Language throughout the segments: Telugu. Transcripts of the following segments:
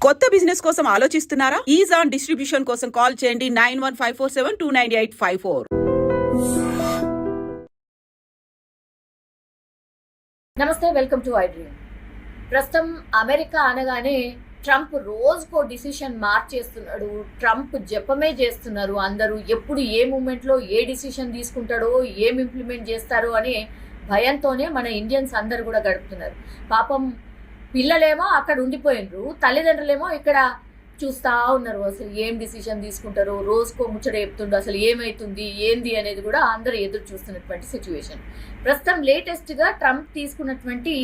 కొత్త బిజినెస్ కోసం ఆలోచిస్తున్నారా? ఈజ్ ఆన్ డిస్ట్రిబ్యూషన్ కోసం కాల్ చేయండి 9154729854. నమస్తే, వెల్కమ్ టు ఐ డ్రీమ్. ప్రస్తుతం అమెరికా అనగానే ట్రంప్ రోజుకో డిసిషన్ మార్చేస్తున్నాడు. ట్రంప్ జపమే చేస్తున్నారు అందరూ. ఎప్పుడు ఏ మూమెంట్లో ఏ డిసిషన్ తీసుకుంటాడో, ఏం ఇంప్లిమెంట్ చేస్తారో అనే భయంతోనే మన ఇండియన్స్ అందరు కూడా గడుపుతున్నారు. పాపం పిల్లలేమో అక్కడ ఉండిపోయినరు, తల్లిదండ్రులేమో ఇక్కడ చూస్తూ ఉన్నారు. అసలు ఏం డిసిషన్ తీసుకుంటారో, రోజుకో ముచ్చట చెప్తుండ్రు. అసలు ఏమవుతుంది ఏంది అనేది కూడా అందరూ ఎదురు చూస్తున్నటువంటి సిచ్యువేషన్. ప్రస్తుతం లేటెస్ట్గా ట్రంప్ తీసుకున్నటువంటి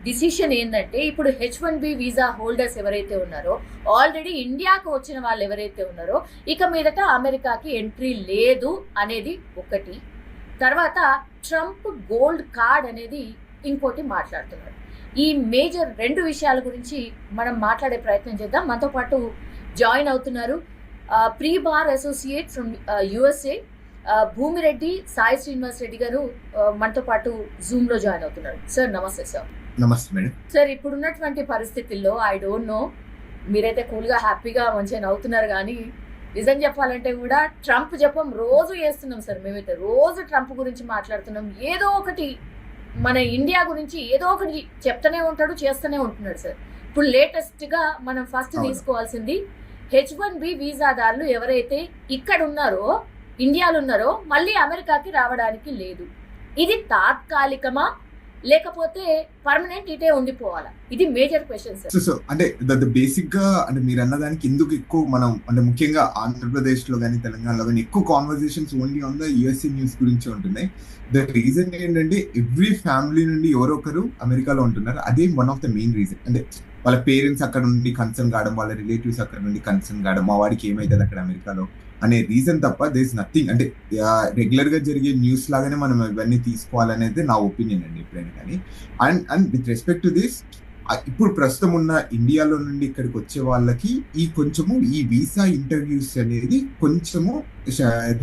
డిసిషన్ ఏంటంటే, ఇప్పుడు H1B వీసా హోల్డర్స్ ఎవరైతే ఉన్నారో, ఆల్రెడీ ఇండియాకు వచ్చిన వాళ్ళు ఎవరైతే ఉన్నారో, ఇక మీదట అమెరికాకి ఎంట్రీ లేదు అనేది ఒకటి. తర్వాత ట్రంప్ గోల్డ్ కార్డ్ అనేది ఇంకోటి మాట్లాడుతున్నారు. ఈ మేజర్ రెండు విషయాల గురించి మనం మాట్లాడే ప్రయత్నం చేద్దాం. మనతో పాటు జాయిన్ అవుతున్నారు pre bar associate from USA Bhumireddy Sai Srinivas Reddy గారు మనతో పాటు జూమ్ లో జాయిన్ అవుతున్నారు. సార్ నమస్తే. సార్ నమస్తే మేడం. సార్, ఇప్పుడున్నటువంటి పరిస్థితుల్లో ఐ డోంట్ నో, మీరైతే కూల్గా హ్యాపీగా మంచిగా నవ్వుతున్నారు, కానీ నిజం చెప్పాలంటే కూడా ట్రంప్ జపం రోజు చేస్తున్నాం సార్. మేమైతే రోజు ట్రంప్ గురించి మాట్లాడుతున్నాం. ఏదో ఒకటి మన ఇండియా గురించి ఏదో ఒకటి చెప్తూనే ఉంటాడు, చేస్తూనే ఉంటున్నాడు సార్. ఇప్పుడు లేటెస్ట్గా మనం ఫస్ట్ తీసుకోవాల్సింది H1B వీసాదారులు ఎవరైతే ఇక్కడ ఉన్నారో, ఇండియాలో ఉన్నారో, మళ్ళీ అమెరికాకి రావడానికి లేదు. ఇది తాత్కాలికమా లేకపోతే పర్మనెంట్ ఇటే ఉండిపోవాలా? ఇది మేజర్ క్వశ్చన్ సార్. సో అంటే బేసిక్ గా అంటే మీరు అన్నదానికి ఎందుకు ఎక్కువ మనం అంటే ముఖ్యంగా ఆంధ్రప్రదేశ్ లో కానీ తెలంగాణలో కానీ ఎక్కువ conversations only on the USA news గురించి ఉంటున్నాయి. ద రీజన్ ఏంటంటే ఎవ్రీ ఫ్యామిలీ నుండి ఎవరో ఒకరు అమెరికాలో ఉంటున్నారు. అదే one of the main reason. అంటే వాళ్ళ పేరెంట్స్ అక్కడ నుండి కన్సర్న్ కావడం, వాళ్ళ రిలేటివ్స్ అక్కడ నుండి కన్సర్న్ కావడం, మా వాడికి ఏమైతుంది అక్కడ అమెరికాలో అనే రీజన్ తప్ప దేర్ ఇస్ నథింగ్. అంటే రెగ్యులర్ గా జరిగే న్యూస్ లాగానే మనం ఇవన్నీ తీసుకోవాలనేది నా ఒపీనియన్ అండి ఎప్పుడైనా కానీ. And with respect to this, ఇప్పుడు ప్రస్తుతం ఉన్న ఇండియాలో నుండి ఇక్కడికి వచ్చే వాళ్ళకి కొంచెము ఈ వీసా ఇంటర్వ్యూస్ అనేది కొంచెము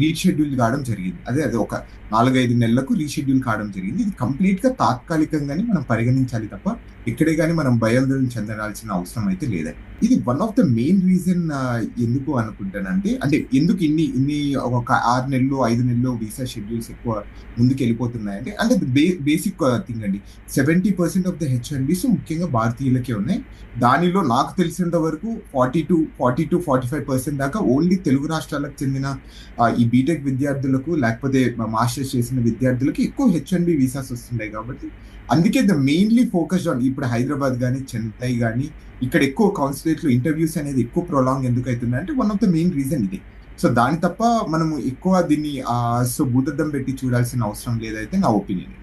రీషెడ్యూల్ కావడం జరిగింది. అదే ఒక 4-5 నెలలకు రీషెడ్యూల్ కావడం జరిగింది. ఇది కంప్లీట్ గా తాత్కాలికంగానే మనం పరిగణించాలి తప్ప ఇక్కడే కానీ మనం భయాందోళన చెందాల్సిన అవసరం అయితే లేదండి. ఇది one of the main reason. ఎందుకు అనుకుంటానంటే, అంటే ఎందుకు ఇన్ని ఒక 6 నెలలు 5 నెలలు వీసా షెడ్యూల్స్ ఎక్కువ ముందుకు వెళ్ళిపోతున్నాయంటే, అంటే బేసిక్ థింగ్ అండి. 70% ఆఫ్ ద H1Bs ముఖ్యంగా భారతీయులకే ఉన్నాయి. దానిలో నాకు తెలిసినంత వరకు 40-45% దాకా ఓన్లీ తెలుగు రాష్ట్రాలకు చెందిన ఈ బీటెక్ విద్యార్థులకు లేకపోతే మాస్టర్స్ చేసిన విద్యార్థులకి ఎక్కువ H1B వీసాస్ వస్తున్నాయి. కాబట్టి అందుకే ద మెయిన్లీ ఫోకస్డ్ ఆన్ ఇప్పుడు హైదరాబాద్ కానీ చెన్నై కానీ ఇక్కడ ఎక్కువ కాన్సులేట్లు ఇంటర్వ్యూస్ అనేది ఎక్కువ ప్రొలాంగ్ ఎందుకు అవుతున్నాయి అంటే one of the main reason ఇదే. సో దాని తప్ప మనము ఎక్కువ దీన్ని భూతద్దం పెట్టి చూడాల్సిన అవసరం లేదైతే నా ఒపీనియన్.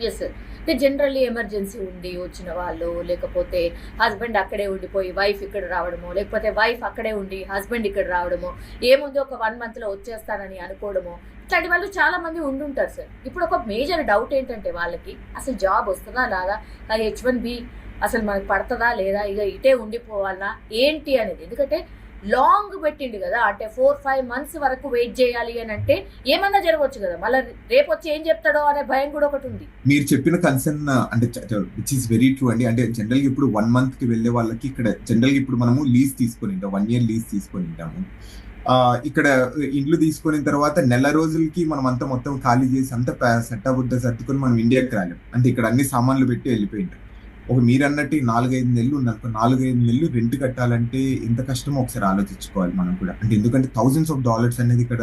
Yes sir. అంటే జనరల్లీ ఎమర్జెన్సీ ఉండి వచ్చిన వాళ్ళు, లేకపోతే హస్బెండ్ అక్కడే ఉండిపోయి వైఫ్ ఇక్కడ రావడమో, లేకపోతే వైఫ్ అక్కడే ఉండి హస్బెండ్ ఇక్కడ రావడమో, ఏముంది ఒక 1 monthలో వచ్చేస్తానని అనుకోవడమో, ఇట్లాంటి వాళ్ళు చాలా మంది ఉండుంటారు సార్. ఇప్పుడు ఒక మేజర్ డౌట్ ఏంటంటే వాళ్ళకి అసలు జాబ్ వస్తుందా లేదా, అది H1B అసలు మనకు పడుతుందా లేదా, ఇక ఇటే ఉండిపోవాలనా ఏంటి అనేది. ఎందుకంటే లాంగ్ పెట్టిండు కదా, అంటే 4-5 months వరకు వెయిట్ చేయాలి అని అంటే ఏమన్నా జరగవచ్చు కదా, మళ్ళీ రేపు వచ్చి ఏం చెప్తాడో అనే భయం కూడా ఒకటి ఉంది. మీరు చెప్పిన కన్సర్న్ అంటే విచ్ ఈస్ వెరీ ట్రూ అండి. అంటే జనరల్ గా ఇప్పుడు 1 month కి వెళ్లే వాళ్ళకి ఇక్కడ జనరల్ గా ఇప్పుడు మనము లీజ్ తీసుకొని ఉంటాం, 1 year లీజ్ తీసుకొని ఉంటాము. ఇక్కడ ఇండ్లు తీసుకున్న తర్వాత నెల రోజులకి మనం అంతా మొత్తం ఖాళీ చేసి అంతా సెట్ అవ్వద్ద సర్దుకొని మనం ఇండియాకి రాలేం. అంటే ఇక్కడ అన్ని సామాన్లు పెట్టి వెళ్ళిపోయింటాం. ఒక మీరు అన్నట్టు 4-5 నెలలు ఉన్నారు. 4-5 నెలలు రెంట్ కట్టాలంటే ఎంత కష్టమో ఒకసారి ఆలోచించుకోవాలి మనం కూడా. అంటే ఎందుకంటే $thousands of dollars అనేది ఇక్కడ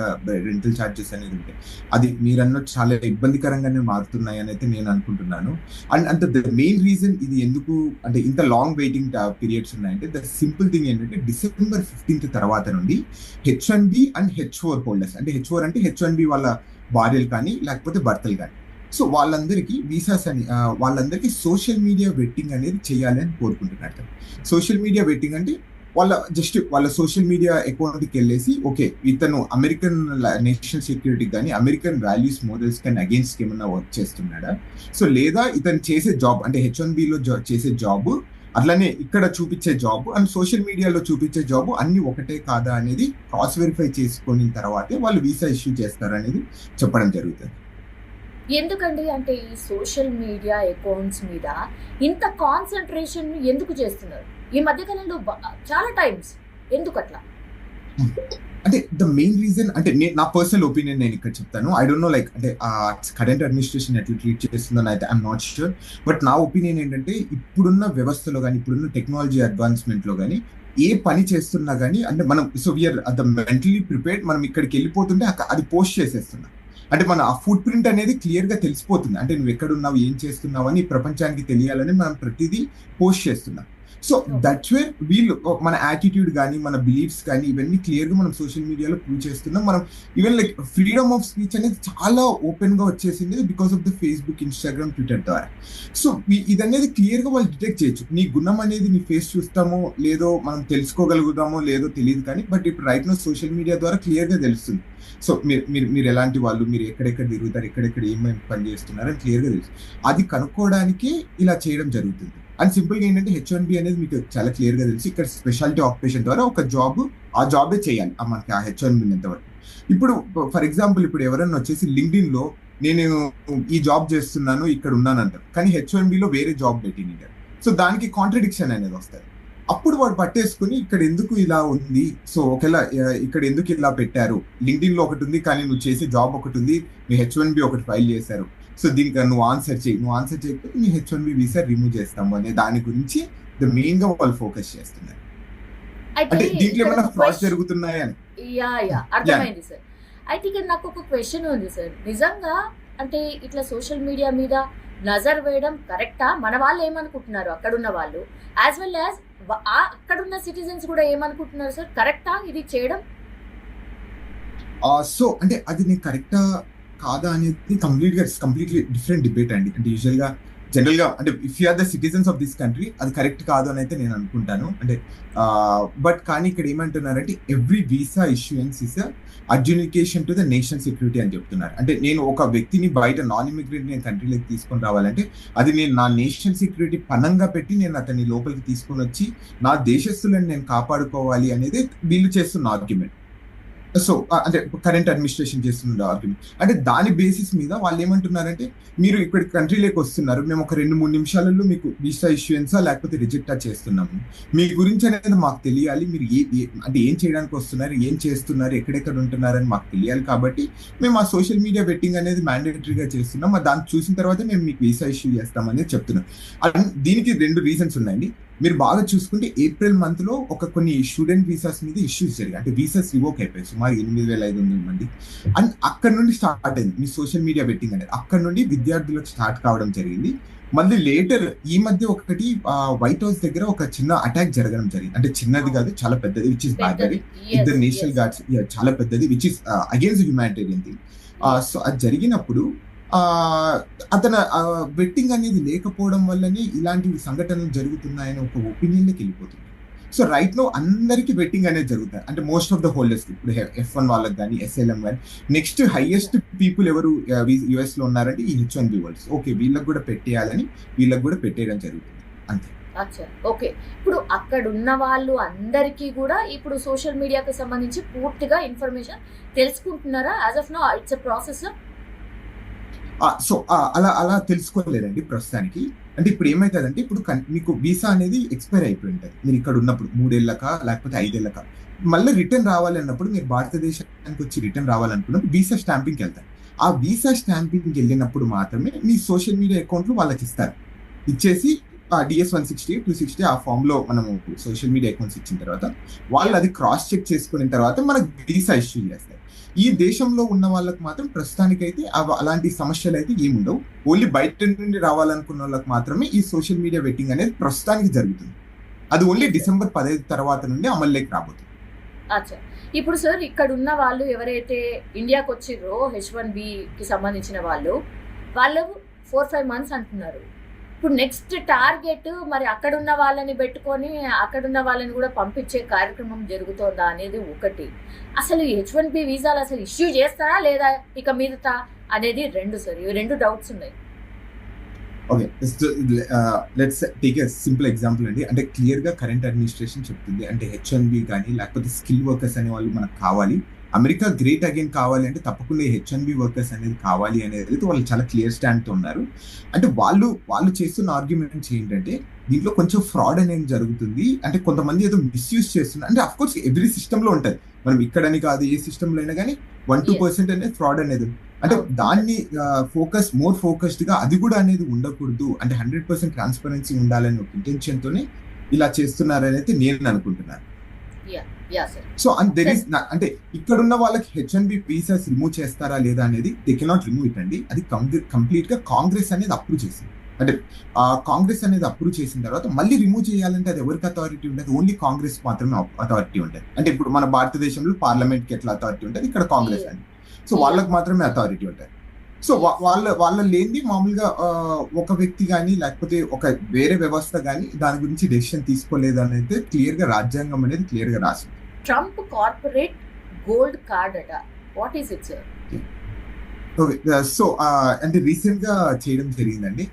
రెంటల్ ఛార్జెస్ అనేది ఉంటాయి. అది మీరు అన్నట్టు చాలా ఇబ్బందికరంగానే మారుతున్నాయి అని అయితే నేను అనుకుంటున్నాను. అండ్ ద మెయిన్ రీజన్ ఇది ఎందుకు అంటే ఇంత లాంగ్ వెయిటింగ్ పీరియడ్స్ ఉన్నాయంటే, ద సింపుల్ థింగ్ ఏంటంటే December 15th తర్వాత నుండి H1B అండ్ H4 హోల్డర్స్, అంటే H4 అంటే H1B వాళ్ళ భార్యలు కానీ లేకపోతే భర్తలు కానీ, సో వాళ్ళందరికీ వీసాస్ అని వాళ్ళందరికీ సోషల్ మీడియా వెట్టింగ్ అనేది చేయాలి అని కోరుకుంటున్నారు. సోషల్ మీడియా వెట్టింగ్ అంటే వాళ్ళ సోషల్ మీడియా అకౌంట్కి వెళ్ళేసి ఓకే ఇతను అమెరికన్ నేషనల్ సెక్యూరిటీ కానీ అమెరికన్ వాల్యూస్ మోడల్స్ కానీ అగేన్స్ట్ ఏమన్నా వర్క్ చేస్తున్నాడా, సో లేదా ఇతను చేసే జాబ్ అంటే H1Bలో చేసే జాబ్ అట్లానే ఇక్కడ చూపించే జాబ్ అండ్ సోషల్ మీడియాలో చూపించే జాబ్ అన్ని ఒకటే కాదా అనేది క్రాస్ వెరిఫై చేసుకున్న తర్వాతే వాళ్ళు వీసా ఇష్యూ చేస్తారు అనేది చెప్పడం జరుగుతుంది. ఎందుకండి అంటే ఈ సోషల్ మీడియా అకౌంట్స్ మీద ఇంత కాన్సన్ట్రేషన్ ఎందుకు చేస్తున్నారు? ఈ మధ్య కాలంలో చాలా టైమ్స్ ఎందుకు అట్లా? అంటే ద మెయిన్ రీజన్ అంటే నా పర్సనల్ ఒపీనియన్ నేను ఇక్కడ చెప్తాను. ఐ డోంట్ నో లైక్ అంటే కరెంట్ అడ్మినిస్ట్రేషన్ ఎట్లా ట్రీట్ చేస్తుందని అయితే ఐఎమ్ నాట్ షూర్. బట్ నా ఒపీనియన్ ఏంటంటే ఇప్పుడున్న వ్యవస్థలో కానీ ఇప్పుడున్న టెక్నాలజీ అడ్వాన్స్మెంట్ లో కానీ ఏ పని చేస్తున్నా కానీ అంటే మనం so we are the mentally prepared. మనం ఇక్కడికి వెళ్ళిపోతుంటే అది పోస్ట్ చేసేస్తున్నాం. అంటే మన ఆ ఫుట్ ప్రింట్ అనేది క్లియర్ గా తెలిసిపోతుంది. అంటే నువ్వు ఎక్కడున్నావు, ఏం చేస్తున్నావు అని ప్రపంచానికి తెలియాలని మనం ప్రతిదీ పోస్ట్ చేస్తున్నాం. సో దట్స్ వేర్ వీళ్ళు మన యాటిట్యూడ్ కానీ మన బిలీఫ్స్ కానీ ఇవన్నీ క్లియర్ గా మనం సోషల్ మీడియాలో ప్రూవ్ చేస్తున్నాం. మనం even like freedom of speech అనేది చాలా ఓపెన్ గా వచ్చేసింది because of the Facebook, Instagram, Twitter ద్వారా. సో ఇదనేది క్లియర్ గా వాళ్ళు డిటెక్ట్ చేయొచ్చు. నీ గుణం అనేది నీ ఫేస్ చూస్తామో లేదో మనం తెలుసుకోగలుగుతామో లేదో తెలియదు కానీ బట్ ఇప్పుడు రైట్ నో సోషల్ మీడియా ద్వారా క్లియర్ గా తెలుస్తుంది. సో మీరు ఎలాంటి వాళ్ళు, మీరు ఎక్కడెక్కడ తిరుగుతారు, ఎక్కడెక్కడ ఏమేమి పని చేస్తున్నారు అని క్లియర్ గా తెలుసు. అది కనుక్కోవడానికి ఇలా చేయడం జరుగుతుంది. అండ్ సింపుల్ గా ఏంటంటే H1B అనేది మీకు చాలా క్లియర్ గా తెలుసు. ఇక్కడ స్పెషాలిటీ ఆక్యుపేషన్ ద్వారా ఒక ఆ జాబే చేయాలి మనకి ఆ H1B ఉన్నంతవరకు. ఇప్పుడు ఫర్ ఎగ్జాంపుల్ ఇప్పుడు ఎవరైనా వచ్చేసి లింక్డ్ఇన్ లో నేను ఈ జాబ్ చేస్తున్నాను ఇక్కడ ఉన్నాను అంటారు, కానీ H1B లో వేరే జాబ్ పెట్టింది. సో దానికి కాంట్రడిక్షన్ అనేది వస్తుంది. అప్పుడు వాడు పట్టేసుకుని ఇక్కడ ఎందుకు ఇలా ఉంది, సో ఒకవేళ ఇక్కడ ఎందుకు ఇలా పెట్టారు, లింక్డ్ఇన్ లో ఒకటి ఉంది కానీ నువ్వు చేసే జాబ్ ఒకటి ఉంది, మీ H1B ఒకటి ఫైల్ చేశారు, సో దీనికి నువ్వు ఆన్సర్ చేయకపోతే మీ H1B వీసా రిమూవ్ చేస్తాము అనే దాని గురించి మెయిన్ గా వాళ్ళు ఫోకస్ చేస్తున్నారు. అంటే దీంట్లో ఏమైనా ఫ్రాడ్ జరుగుతున్నాయని. అర్థమైంది సార్. అయితే ఇక్కడ నాకు ఒక క్వశ్చన్ ఉంది సార్. నిజంగా అంటే ఇట్లా సోషల్ మీడియా మీద నజర్ వేయడం కరెక్టా? మన వాళ్ళు ఏమనుకుంటున్నారు అక్కడున్న వాళ్ళు, యాజ్ వెల్ యాజ్ అక్కడున్న సిటిజన్స్ కూడా ఏమనుకుంటున్నారు సార్? కరెక్టా ఇది చేయడం? సో అంటే అది నేను కరెక్టా కాదా అనేది కంప్లీట్లీ డిఫరెంట్ డిబేట్ అండి. అంటే జనరల్ గా అంటే if you are the citizens of this country అది కరెక్ట్ కాదు అని అయితే నేను అనుకుంటాను. అంటే బట్ కానీ ఇక్కడ ఏమంటున్నారంటే every visa issuance is adjudication to the national security అని చెప్తున్నారు. అంటే నేను ఒక వ్యక్తిని బయట నాన్ ఇమిగ్రెంట్ నేను కంట్రీలోకి తీసుకొని రావాలంటే అది నేను నా నేషనల్ సెక్యూరిటీ పనంగా పెట్టి నేను అతన్ని లోపలికి తీసుకొని వచ్చి నా దేశస్తులను నేను కాపాడుకోవాలి అనేది వీళ్ళు చేస్తున్న ఆర్గ్యుమెంట్. సో అంటే కరెంట్ అడ్మినిస్ట్రేషన్ చేస్తున్న ఆర్గ్యుమెంట్. అంటే దాని బేసిస్ మీద వాళ్ళు ఏమంటున్నారంటే మీరు ఇక్కడ కంట్రీలోకి వస్తున్నారు, మేము ఒక 2-3 నిమిషాలలో మీకు వీసా ఇష్యూయన్సా లేకపోతే రిజెక్టా చేస్తున్నాము, మీ గురించి అనేది మాకు తెలియాలి, మీరు అంటే ఏం చేయడానికి వస్తున్నారు, ఏం చేస్తున్నారు, ఎక్కడెక్కడ ఉంటున్నారని మాకు తెలియాలి, కాబట్టి మేము ఆ సోషల్ మీడియా వెట్టింగ్ అనేది మ్యాండేటరీగా చేస్తున్నాం, దాన్ని చూసిన తర్వాత మేము మీకు వీసా ఇష్యూ చేస్తామని చెప్తున్నాం. దీనికి 2 రీజన్స్ ఉన్నాయండి. మీరు బాగా చూసుకుంటే ఏప్రిల్ మంత్ లో కొన్ని స్టూడెంట్ వీసాస్ మీద ఇష్యూస్ జరిగాయి. అంటే వీసాస్ రివోక్ అయిపోయాయి సుమారు 8,500 మంది. అండ్ అక్కడ నుండి స్టార్ట్ అయింది మీ సోషల్ మీడియా బెట్టింగ్ అనేది. అక్కడ నుండి విద్యార్థులకు స్టార్ట్ కావడం జరిగింది. మళ్ళీ లేటర్ ఈ మధ్య ఒకటి వైట్ హౌస్ దగ్గర ఒక చిన్న అటాక్ జరగడం జరిగింది. అంటే చిన్నది కాదు, చాలా పెద్దది, which is barberry. 2 national guards, చాలా పెద్దది, which is against humanitarian thing. So అది జరిగినప్పుడు అతను బెట్టింగ్ అనేది లేకపోవడం వల్లనే ఇలాంటి సంఘటనలు జరుగుతున్నాయని ఒక ఒపీనియన్లోకి వెళ్ళిపోతుంది. సో రైట్ లో అందరికి బెట్టింగ్ అనేది జరుగుతుంది. అంటే మోస్ట్ ఆఫ్ ద హోల్డర్స్ ఇప్పుడు F1 వాళ్ళకి కానీ SLM కానీ నెక్స్ట్ హైయెస్ట్ పీపుల్ ఎవరు US లో ఉన్నారంటే ఈ H1B హోల్డర్స్. ఓకే వీళ్ళకి కూడా పెట్టేయాలని వీళ్ళకి కూడా పెట్టేయడం జరుగుతుంది అంతే. ఓకే, ఇప్పుడు అక్కడ ఉన్న వాళ్ళు అందరికీ కూడా ఇప్పుడు సోషల్ మీడియాకి సంబంధించి పూర్తిగా ఇన్ఫర్మేషన్ తెలుసుకుంటున్నారా? As of now it's a process. So అలా తెలుసుకోలేదండి ప్రస్తుతానికి. అంటే ఇప్పుడు ఏమవుతుందంటే ఇప్పుడు మీకు వీసా అనేది ఎక్స్పైర్ అయిపోయి ఉంటుంది. మీరు ఇక్కడ ఉన్నప్పుడు 3 ఏళ్ళక లేకపోతే 5 ఏళ్ళక మళ్ళీ రిటర్న్ రావాలి అన్నప్పుడు, మీరు భారతదేశానికి వచ్చి రిటర్న్ రావాలనుకున్నప్పుడు వీసా స్టాంపింగ్కి వెళ్తారు. ఆ వీసా స్టాంపింగ్కి వెళ్ళినప్పుడు మాత్రమే మీ సోషల్ మీడియా అకౌంట్లు వాళ్ళకి ఇస్తారు. ఇచ్చేసి DS-160, 260 ఆ ఫామ్ లో మనము సోషల్ మీడియా అకౌంట్స్ ఇచ్చిన తర్వాత వాళ్ళు అది క్రాస్ చెక్ చేసుకున్న తర్వాత మనకు వీసా ఇష్యూ చేస్తారు. ఈ దేశంలో ఉన్న వాళ్ళకి మాత్రం ప్రస్తుతానికైతే అలాంటి సమస్యలు అయితే ఏముండవు. ఓన్లీ బయట నుండి రావాలనుకున్న వాళ్ళకి మాత్రమే ఈ సోషల్ మీడియా వెట్టింగ్ అనేది ప్రస్తుతానికి జరుగుతుంది. అది ఓన్లీ డిసెంబర్ 15 తర్వాత నుండి అమల్లోకి రాబోతుంది. ఇప్పుడు సార్ ఇక్కడ ఉన్న వాళ్ళు ఎవరైతే ఇండియాకి వచ్చిర్రో H1Bకి సంబంధించిన వాళ్ళు 4-5 మంత్స్ అంటున్నారు. ఇప్పుడు నెక్స్ట్ టార్గెట్ మరి అక్కడున్న వాళ్ళని పెట్టుకొని అక్కడున్న వాళ్ళని కూడా పంపించే కార్యక్రమం జరుగుతుందా అనేది ఒకటి. అసలు H1B వీసాలు అసలు ఇష్యూ చేస్తారా లేదా ఇక మీదట అనేది 2 సార్. ఇవి 2 డౌట్స్ ఉన్నాయి. Okay, let's take a simple example అండి. అంటే క్లియర్ గా కరెంట్ అడ్మినిస్ట్రేషన్ చెప్తుంది అంటే H1B కానీ లేకపోతే స్కిల్ వర్కర్స్ అనే వాళ్ళు మనకు కావాలి, అమెరికా గ్రేట్ అగైన్ కావాలి అంటే తప్పకుండా H1B వర్కర్స్ అనేది కావాలి అనేది వాళ్ళు చాలా క్లియర్ స్టాండ్ తో ఉన్నారు. అంటే వాళ్ళు చేస్తున్న ఆర్గ్యుమెంట్స్ ఏంటంటే దీంట్లో కొంచెం ఫ్రాడ్ అనేది జరుగుతుంది. అంటే కొంతమంది ఏదో మిస్యూజ్ చేస్తున్నారు. అంటే అఫ్ కోర్స్ ఎవ్రీ సిస్టమ్ లో ఉంటది. మనం ఇక్కడని కాదు, ఏ సిస్టమ్ లో అయినా కానీ 1-2% అనేది ఫ్రాడ్ అనేది అంటే దాన్ని మోర్ ఫోకస్డ్ గా అది కూడా అనేది ఉండకూడదు. అంటే 100% ట్రాన్స్పరెన్సీ ఉండాలని ఒక ఇంటెన్షన్ తోనే ఇలా చేస్తున్నారని అయితే నేను అనుకుంటున్నాను. సో దెర్ ఈస్ అంటే ఇక్కడ ఉన్న వాళ్ళకి H1B వీసాస్ రిమూవ్ చేస్తారా లేదా అనేది దే కెనాట్ రిమూవ్ ఇట్ అండి. అది కంప్లీట్ గా కాంగ్రెస్ అనేది అప్రూవ్ చేసింది. అంటే కాంగ్రెస్ అనేది అప్రూవ్ చేసిన తర్వాత మళ్ళీ రిమూవ్ చేయాలంటే అది ఎవరికి అథారిటీ ఉండదు, ఓన్లీ కాంగ్రెస్ మాత్రమే అథారిటీ ఉంటుంది. అంటే ఇప్పుడు మన భారతదేశంలో పార్లమెంట్ కి ఎట్లా అథారిటీ ఉంటుంది, ఇక్కడ కాంగ్రెస్ అండి. సో వాళ్ళకి మాత్రమే అథారిటీ ఉంటుంది. సో వాళ్ళ లేనిది మామూలుగా ఒక వ్యక్తి కానీ లేకపోతే ఒక వేరే వ్యవస్థ కానీ దాని గురించి డెసిషన్ తీసుకోలేదు అనేది క్లియర్ గా రాజ్యాంగం అనేది క్లియర్ గా రాసింది. ట్రంప్ కార్పొరేట్ గోల్డ్ కార్డ్ అట, what is it sir? Okay, so అంటే రీసెంట్ గా చేయడం జరిగిందండి.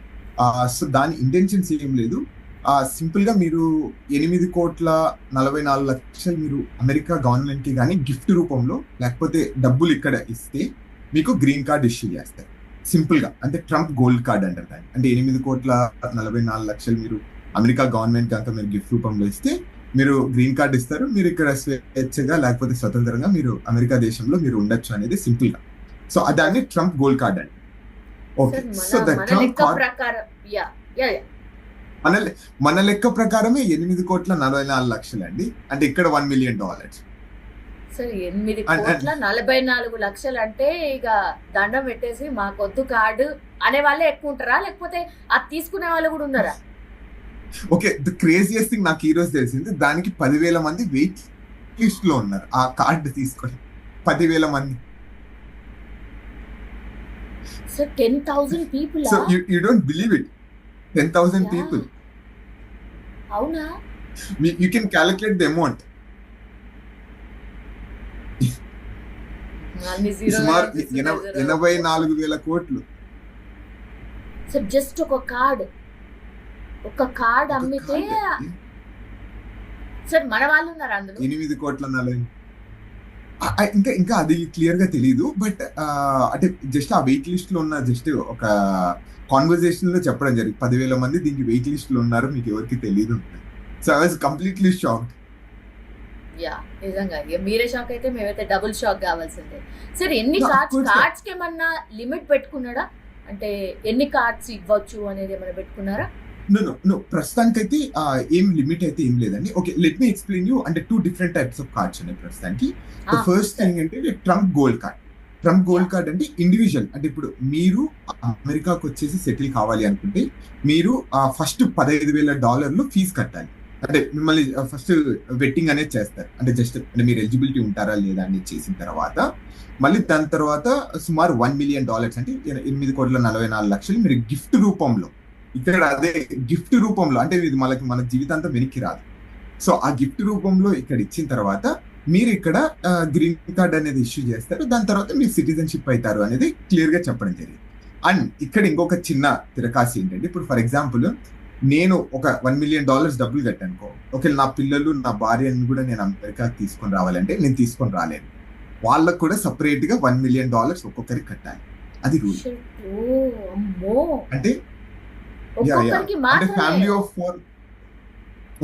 సో దాని ఇంటెన్షన్స్ ఏం లేదు. సింపుల్ గా మీరు 8,44,00,000 మీరు అమెరికా గవర్నమెంట్ కి కానీ గిఫ్ట్ రూపంలో లేకపోతే డబ్బులు ఇక్కడ ఇస్తే మీకు గ్రీన్ కార్డ్ ఇష్యూ చేస్తారు. సింపుల్ గా అంటే ట్రంప్ గోల్డ్ కార్డ్ అంటారు దాన్ని. అంటే 8,44,00,000 మీరు అమెరికా గవర్నమెంట్ కనుక మీరు గిఫ్ట్ రూపంలో ఇస్తే మీరు గ్రీన్ కార్డ్ ఇస్తారు. మీరు ఇక్కడ స్వేచ్ఛగా లేకపోతే స్వతంత్రంగా మీరు అమెరికా దేశంలో మీరు ఉండొచ్చు అనేది సింపుల్ గా. సో దాన్ని ట్రంప్ గోల్డ్ కార్డ్ అండి. Okay, so the Trump card మన లెక్క ప్రకారమే 8,44,00,000 అండి. అంటే ఇక్కడ $1 million. సార్ 8,44,00,000 అంటే ఇక దండం పెట్టేసి మాకొద్దు కార్డు అనే వాళ్ళే ఎక్కువ ఉంటారా, లేకపోతే అది తీసుకునే వాళ్ళు కూడా ఉన్నారా? ఓకే, ద క్రేజియస్ట్ థింగ్ నాకు ఈ రోజు తెలిసింది, దానికి 10,000 మంది వెయిట్ లిస్ట్ లో ఉన్నారు ఆ కార్డు తీసుకొని. 10,000 మంది. So 10,000 people. So you don't believe it, 10,000 people. అవునా? You can calculate the amount. సుమారు 84,000 కోట్లు. సో జస్ట్ ఒక కార్డ్ అమ్మితే సార్ మన వాళ్ళు ఉన్నారు అందులో. 8,40,00,000. ఇంకా అది క్లియర్ గా తెలీదు. బట్ అంటే జస్ట్ ఆ వెయిట్ లిస్ట్ లో ఉన్న జస్ట్ ఒక కాన్వర్సేషన్ లో చెప్పడం జరిగింది, 10,000 మంది దీనికి వెయిట్ లిస్ట్ లో ఉన్నారు, మీకు ఎవరికి తెలియదు. So I was completely shocked. నిజంగా మీరే షాక్ అయితే మేమైతే డబుల్ షాక్ కావాల్సిందే. సరే ఎన్ని కార్డ్స్ కి ఏమన్నా లిమిట్ పెట్టుకున్నాడా? అంటే ఎన్ని కార్డ్స్ ఇవ్వచ్చు అనేది ఏమైనా పెట్టుకున్నారా? నో ప్రస్తుతానికైతే ఏం లిమిట్ అయితే ఏం లేదండి. Okay, let me explain you. అంటే 2 different types ఆఫ్ కార్డ్స్ ఉన్నాయి ప్రస్తుతానికి. ఫస్ట్ థింగ్ అంటే Trump gold card. Trump gold card అంటే ఇండివిజువల్. అంటే ఇప్పుడు మీరు అమెరికాకు వచ్చేసి సెటిల్ కావాలి అనుకుంటే మీరు ఫస్ట్ $15,000 ఫీజు కట్టాలి. అంటే మిమ్మల్ని ఫస్ట్ వెట్టింగ్ అనేది చేస్తారు. అంటే జస్ట్ అంటే మీరు ఎలిజిబిలిటీ ఉంటారా లేదా అనేది చేసిన తర్వాత మళ్ళీ దాని తర్వాత సుమారు $1 million అంటే 8,44,00,000 మీరు గిఫ్ట్ రూపంలో, ఇక్కడ అదే గిఫ్ట్ రూపంలో, అంటే ఇది మన జీవితాంతం వెనక్కి రాదు. సో ఆ గిఫ్ట్ రూపంలో ఇక్కడ ఇచ్చిన తర్వాత మీరు ఇక్కడ గ్రీన్ కార్డ్ అనేది ఇష్యూ చేస్తారు. దాని తర్వాత మీరు సిటిజన్షిప్ అవుతారు అనేది క్లియర్ గా చెప్పడం జరిగింది. అండ్ ఇక్కడ ఇంకొక చిన్న తిరకాసి ఏంటంటే, ఇప్పుడు ఫర్ ఎగ్జాంపుల్ నేను ఒక $1 million డబ్బులు కట్టానుకో, ఒకవేళ నా పిల్లలు నా భార్యని కూడా నేను అమెరికాకి తీసుకొని రావాలంటే నేను తీసుకొని రాలేను. వాళ్ళకు కూడా సపరేట్ గా $1 million ఒక్కొక్కరికి కట్టాలి. అది రూల్. అంటే ఫ్యామిలీ ఆఫ్ 4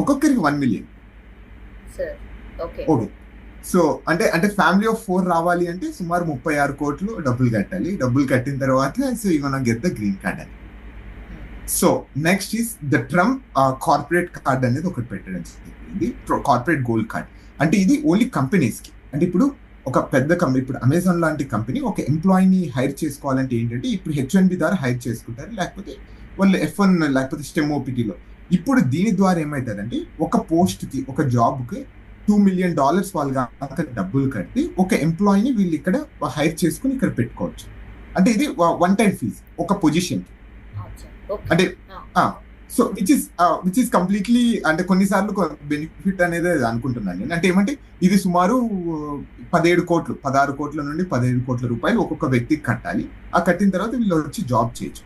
ఒక్కొక్కరికి $1 million. ఓకే, సో అంటే ఫ్యామిలీ ఆఫ్ 4 రావాలి అంటే సుమారు 36 కోట్లు డబ్బులు కట్టాలి. డబ్బులు కట్టిన తర్వాత so you gonna get the green card అని. So next is the Trump corporate card అనేది ఒకటి పెట్టడం జరిగింది, కార్పొరేట్ గోల్డ్ కార్డ్. అంటే ఇది ఓన్లీ కంపెనీస్ కి. అంటే ఇప్పుడు ఒక పెద్ద కంపెనీ, ఇప్పుడు అమెజాన్ లాంటి కంపెనీ ఒక ఎంప్లాయీని హైర్ చేసుకోవాలంటే ఏంటంటే ఇప్పుడు H1B ద్వారా హైర్ చేసుకుంటారు, లేకపోతే వాళ్ళు F1 లేకపోతే STEM OPTలో. ఇప్పుడు దీని ద్వారా ఏమవుతుందంటే ఒక పోస్ట్ కి, ఒక జాబ్ కి $2 million వాళ్ళు కనుక డబ్బులు కట్టి ఒక ఎంప్లాయీని వీళ్ళు ఇక్కడ హైర్ చేసుకుని ఇక్కడ పెట్టుకోవచ్చు. అంటే ఇది 1 time ఫీజ్ ఒక పొజిషన్. అంటే సో విచ్ ఇస్ కంప్లీట్లీ, అంటే కొన్నిసార్లు బెనిఫిట్ అనేది అనుకుంటున్నాను నేను. అంటే ఏమంటే ఇది సుమారు 16 కోట్ల నుండి 17 కోట్ల రూపాయలు ఒక్కొక్క వ్యక్తికి కట్టాలి. ఆ కట్టిన తర్వాత వీళ్ళు వచ్చి జాబ్ చేయొచ్చు.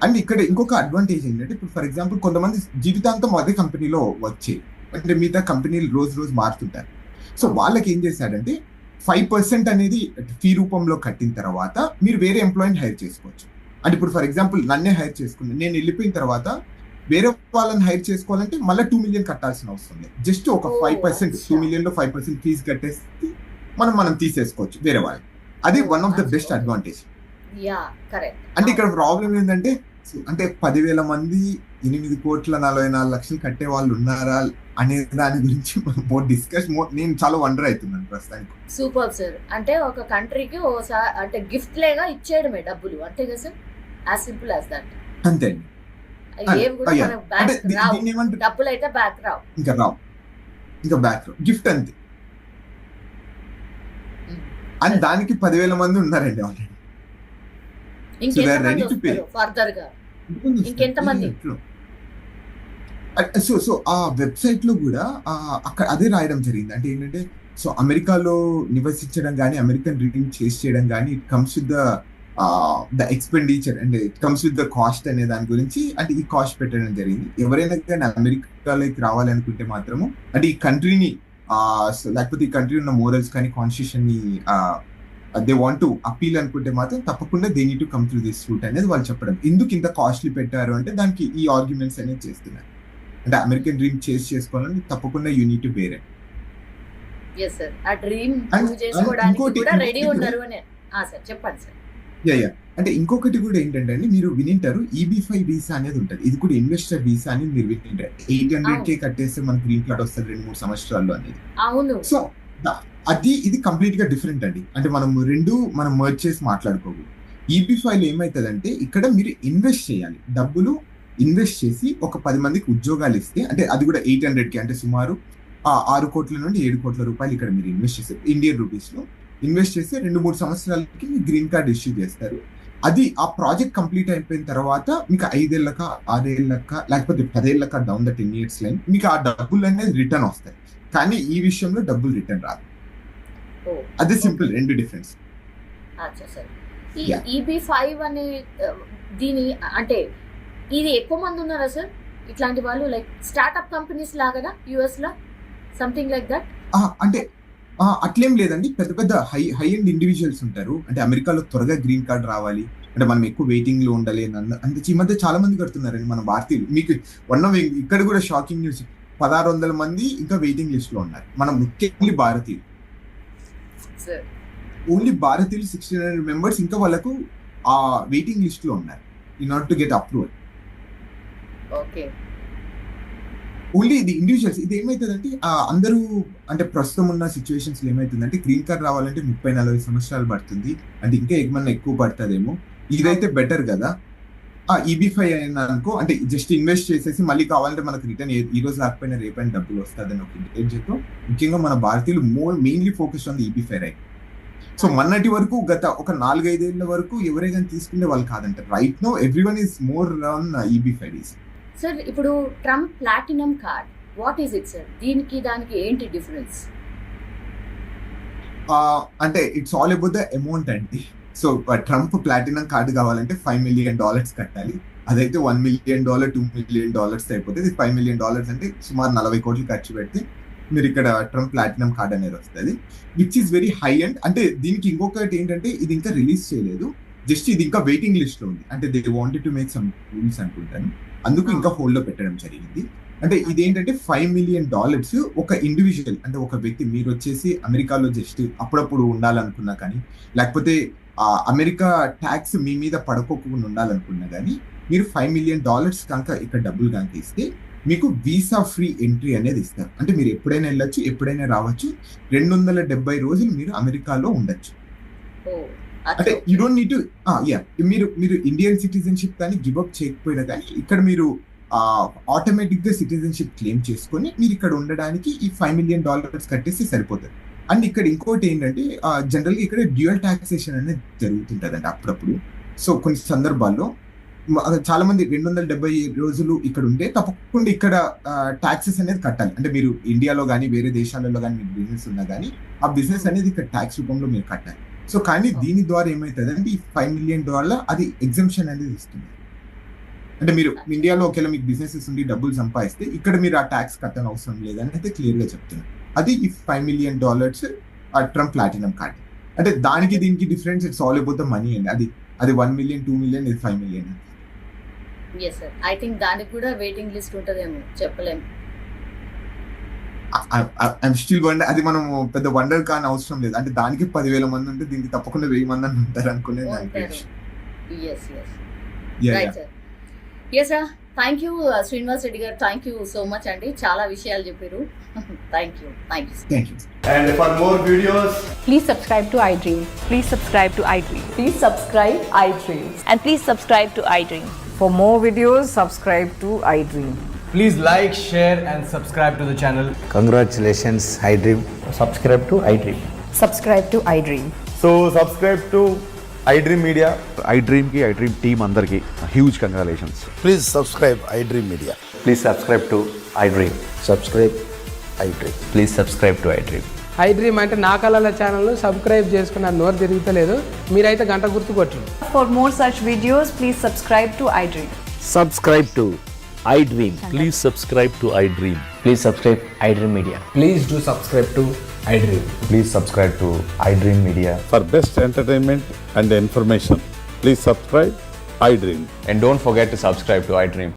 అండ్ ఇక్కడ ఇంకొక అడ్వాంటేజ్ ఏంటంటే, ఇప్పుడు ఫర్ ఎగ్జాంపుల్ కొంతమంది జీవితాంతం అదే కంపెనీలో వచ్చే, అంటే మిగతా కంపెనీలు రోజు మారుతుంటారు. సో వాళ్ళకి ఏం చేశాడంటే 5% అనేది ఫీ రూపంలో కట్టిన తర్వాత మీరు వేరే ఎంప్లాయీని హైర్ చేసుకోవచ్చు. అంటే ఇప్పుడు ఫర్ ఎగ్జాంపుల్ నన్నే హైర్ చేసుకున్నాను, నేను వెళ్ళిపోయిన తర్వాత వేరే వాళ్ళని హైర్ చేసుకోవాలంటే మళ్ళీ 2 మిలియన్ కట్టాల్సిన అవసరం లేదు. జస్ట్ ఒక 5%, 2 మిలియన్ లో 5% ఫీజు కట్టేసి మనం తీసేసుకోవచ్చు వేరే వాళ్ళు. అది one of the best advantage. అంటే ఇక్కడ ప్రాబ్లం ఏంటంటే, అంటే 10,000 మంది 8,40,44,00,000 కట్టే వాళ్ళు ఉన్నారా అనే దాని గురించి నేను చాలా వండర్ అవుతున్నాను ప్రస్తుతానికి. Super sir. అంటే ఒక కంట్రీకి ఓసారి అంటే గిఫ్ట్ లేగా ఇచ్చేయడమే డబ్బులు, అంతే కదా sir? As simple as that. అంతే అండి. ఏం కూడా మనకు బ్యాక్ రావు, డబ్బులు అయితే బ్యాక్ రావు, ఇంకా బ్యాక్ రావు, గిఫ్ట్ అంతే. అండ్ దానికి 10,000 మంది ఉన్నారండి ఆల్రెడీ. ఫర్దర్ గా ఇంకెంతమంది? సో ఆ వెబ్సైట్ లో కూడా అక్కడ అదే రాయడం జరిగింది. అంటే ఏంటంటే, సో అమెరికాలో నివసించడం కానీ, అమెరికన్ డ్రీమ్ చేస్ చేయడం కానీ, it comes with the expenditure and it comes with the cost అనే దాని గురించి అంటే ఈ కాస్ట్ పెట్టడం జరిగింది. ఎవరైనా కానీ అమెరికాలోకి రావాలనుకుంటే మాత్రము, అంటే ఈ కంట్రీని లేకపోతే ఈ కంట్రీ ఉన్న మోరల్స్ కానీ, కాన్స్టిట్యూషన్ ని దే వాంట్ టు అపీల్ అనుకుంటే మాత్రం తప్పకుండా they need to come through this route అనేది వాళ్ళు చెప్పడం. ఎందుకు ఇంత కాస్ట్లీ పెట్టారు అంటే దానికి ఈ ఆర్గ్యుమెంట్స్ అనేది చేస్తున్నారు. అంటే అమెరికన్ డ్రీమ్ చేసుకోవాలని తప్పకుండా you need to bear it. yes sir. ఆ డ్రీమ్ చేసుకోవడానికి కూడా రెడీ ఉన్నారు అని. సార్ చెప్పండి సార్. యా అంటే ఇంకొకటి కూడా ఏంటంటే అండి, మీరు వినింటారు EB-5 వీసా అనేది ఉంటుంది. ఇది కూడా ఇన్వెస్టర్ వీసా అని మీరు వినింటారు. 800K కట్టేస్తే మనకు గ్రీన్ కార్డ్ వస్తుంది 2-3 సంవత్సరాల్లో అనేది. అవును. సో ఇది కంప్లీట్ గా డిఫరెంట్ అండి. అంటే మనం మర్జ్ చేసి మాట్లాడుకోకూడదు. EB-5 లో ఏమవుతుందంటే, ఇక్కడ మీరు ఇన్వెస్ట్ చేయాలి, డబ్బులు ఇన్వెస్ట్ చేసి ఒక 10 మందికి ఉద్యోగాలు ఇస్తే, అంటే అది కూడా 800K అంటే సుమారు 6 కోట్ల నుండి 7 కోట్ల రూపాయలు ఇక్కడ మీరు ఇన్వెస్ట్ చేస్తే, ఇండియన్ రూపీస్ లో ఇన్వెస్ట్ చేస్తే 2-3 సంవత్సరాలకి మీ గ్రీన్ కార్డ్ ఇష్యూ చేస్తారు. అది ఆ ప్రాజెక్ట్ కంప్లీట్ అయిపోయిన తర్వాత మీకు 5 ఏళ్ళక 6 ఏళ్ళక లేకపోతే 10 ఏళ్ళక డౌన్ ద 10 years లైన్ మీకు ఆ డబ్బులు అనేది రిటర్న్ వస్తాయి. కానీ ఈ విషయంలో డబ్బులు రిటర్న్ రాదు. అదే సింపుల్, రెండు డిఫరెన్స్. ఈ EB-5 అనే దీని అంటే ఇది ఎక్కువ మంది ఉన్నారా సార్ ఇట్లాంటి వాళ్ళు, లైక్ స్టార్ట్అప్ కంపెనీస్ లాగా యుఎస్ లో సంథింగ్ లైక్ దట్? అంటే అట్లేం లేదండి. పెద్ద పెద్ద హై ఎండ్ ఇండివిజువల్స్ ఉంటారు. అంటే అమెరికాలో త్వరగా గ్రీన్ కార్డ్ రావాలి అంటే మనం ఎక్కువ వెయిటింగ్ లో ఉండాలి అంటే ఈ మధ్య చాలా మంది కడుతున్నారండి మన భారతీయులు. మీకు ఇక్కడ కూడా షాకింగ్ న్యూస్, 1600 మంది ఇంకా వెయిటింగ్ లిస్ట్ లో ఉన్నారు. మనం ముఖ్యంగా భారతీయులు, ఓన్లీ భారతీయులు 1600 మెంబర్స్ ఇంకా వాళ్ళకు ఆ వెయిటింగ్ లిస్ట్ లో ఉన్నారు in order to get approval. Only ఇది ఇండివిజువల్స్. ఇది ఏమైతుందంటే అందరూ అంటే ప్రస్తుతం ఉన్న సిచ్యువేషన్స్ లో ఏమైతుందంటే, గ్రీన్ కార్డ్ రావాలంటే 30-40 సంవత్సరాలు పడుతుంది, అంటే ఇంకా ఏమన్నా ఎక్కువ పడుతుందేమో. ఇదైతే బెటర్ కదా. EB-5 అయినా అనుకో, అంటే జస్ట్ ఇన్వెస్ట్ చేసేసి మళ్ళీ కావాలంటే మనకు రిటర్న్ ఈ రోజు రాకపోయినా రేపైనా డబ్బులు వస్తుందని ఒక ఇంటెన్షన్తో ముఖ్యంగా మన భారతీయులు mainly focus on the EB-5 right. So మొన్నటి వరకు గత ఒక 4-5 ఏళ్ల వరకు ఎవరైనా తీసుకునే వాళ్ళు కాదంట. Right no everyone is more on EB-5. Sir ఇప్పుడు Trump platinum card, what is it sir? దీనికి దానికి ఏంటి డిఫరెన్స్? అంటే it's all about the amount అండి. సో ట్రంప్ ప్లాటినం కార్డు కావాలంటే $5 million కట్టాలి. అదైతే $1 million, $2 million అయిపోతుంది. $5 million అంటే సుమారు 40 కోట్లు ఖర్చు పెడితే మీరు ఇక్కడ ట్రంప్ ప్లాటినం కార్డ్ అనేది వస్తుంది, which is very high and. అంటే దీనికి ఇంకొకటి ఏంటంటే, ఇది ఇంకా రిలీజ్ చేయలేదు, జస్ట్ ఇది ఇంకా వెయిటింగ్ లిస్ట్ లో ఉంది. అంటే they wanted to make some rules అనుకుంటాను, అందుకు ఇంకా హోల్డ్ లో పెట్టడం జరిగింది. అంటే ఇదేంటంటే $5 million ఒక ఇండివిజువల్, అంటే ఒక వ్యక్తి మీరు వచ్చేసి అమెరికాలో జస్ట్ అప్పుడప్పుడు ఉండాలనుకున్నా కానీ, లేకపోతే అమెరికా ట్యాక్స్ మీ మీద పడుకోకుండా ఉండాలనుకున్నా కానీ, మీరు $5 million కనుక ఇక్కడ డబ్బులు కనుక ఇస్తే మీకు వీసా ఫ్రీ ఎంట్రీ అనేది ఇస్తారు. అంటే మీరు ఎప్పుడైనా వెళ్ళొచ్చు, ఎప్పుడైనా రావచ్చు, 270 రోజులు మీరు అమెరికాలో ఉండొచ్చు. అంటే యూ డోంట్ నీడ్ టు మీరు ఇండియన్ సిటిజన్షిప్ కానీ గివ్ అప్ చేయకపోయినా కానీ, ఇక్కడ మీరు ఆటోమేటిక్ గా సిటిజన్షిప్ క్లెయిమ్ చేసుకొని మీరు ఇక్కడ ఉండడానికి ఈ $5 million కట్టేసి సరిపోతుంది. అండ్ ఇక్కడ ఇంకోటి ఏంటంటే, జనరల్గా ఇక్కడ డ్యూయల్ టాక్సేషన్ అనేది జరుగుతుంటదండి అప్పుడప్పుడు. సో కొన్ని సందర్భాల్లో చాలా మంది 270 రోజులు ఇక్కడ ఉంటే తప్పకుండా ఇక్కడ ట్యాక్సెస్ అనేది కట్టాలి. అంటే మీరు ఇండియాలో కానీ వేరే దేశాలలో కానీ మీకు బిజినెస్ ఉన్నా కానీ ఆ బిజినెస్ అనేది ఇక్కడ ట్యాక్స్ రూపంలో మీరు కట్టాలి. సో కానీ దీని ద్వారా ఏమవుతుంది అంటే, ఈ $5 million అది ఎగ్జంప్షన్ అనేది ఇస్తుంది. అంటే మీరు ఇండియాలో ఒకవేళ మీకు బిజినెసెస్ ఉండి డబ్బులు సంపాదిస్తే ఇక్కడ మీరు ఆ ట్యాక్స్ కట్టని అవసరం లేదని అయితే క్లియర్ గా చెప్తున్నారు. అది ఈ $5 million ట్రంప్ ప్లాటినం కార్డ్. అంటే దానికి దీనికి difference it's all about the money అండి. అది 1 million 2 million ఇది 5 million. Yes sir, I think దానికి కూడా వెయిటింగ్ లిస్ట్ ఉంటుందేమో, చెప్పలేము. I'm still wonder. అది మనం పెద్ద వండర్ కాని అవసరం లేదు. అంటే దానికి 10,000 మంది ఉంటే దీనికి తప్పకుండా 1000 మంది అని ఉంటారు అనుకునేది. Yes yes right sir. Yes sir, thank you Srinivas Reddy garu, thank you so much అండి, చాలా విషయాలు చెప్పారు. Thank you. And for more videos, Please subscribe to iDream. Please subscribe to iDream. Please subscribe iDream. And please subscribe to iDream. For more videos, subscribe to iDream. please like, share, and subscribe to the channel. Congratulations, iDream. Subscribe to iDream. Subscribe to iDream. So subscribe to iDream Media. iDream की iDream team अंदर की huge congratulations. Please subscribe iDream Media. Please subscribe to iDream. Subscribe iDream. Please subscribe to iDream. iDream అంటే నా కళల ఛానల్ను సబ్స్క్రైబ్ చేసుకున్న నోరు తిరుగుతలేదు, మీరైతే గంట గుర్తు కొట్టండి. For more such videos, please subscribe to iDream. Subscribe to iDream. Please subscribe to iDream. Please subscribe iDream Media. Please do subscribe to iDream. Please subscribe to iDream Media. For best entertainment and information, please subscribe iDream. And don't forget to subscribe to iDream.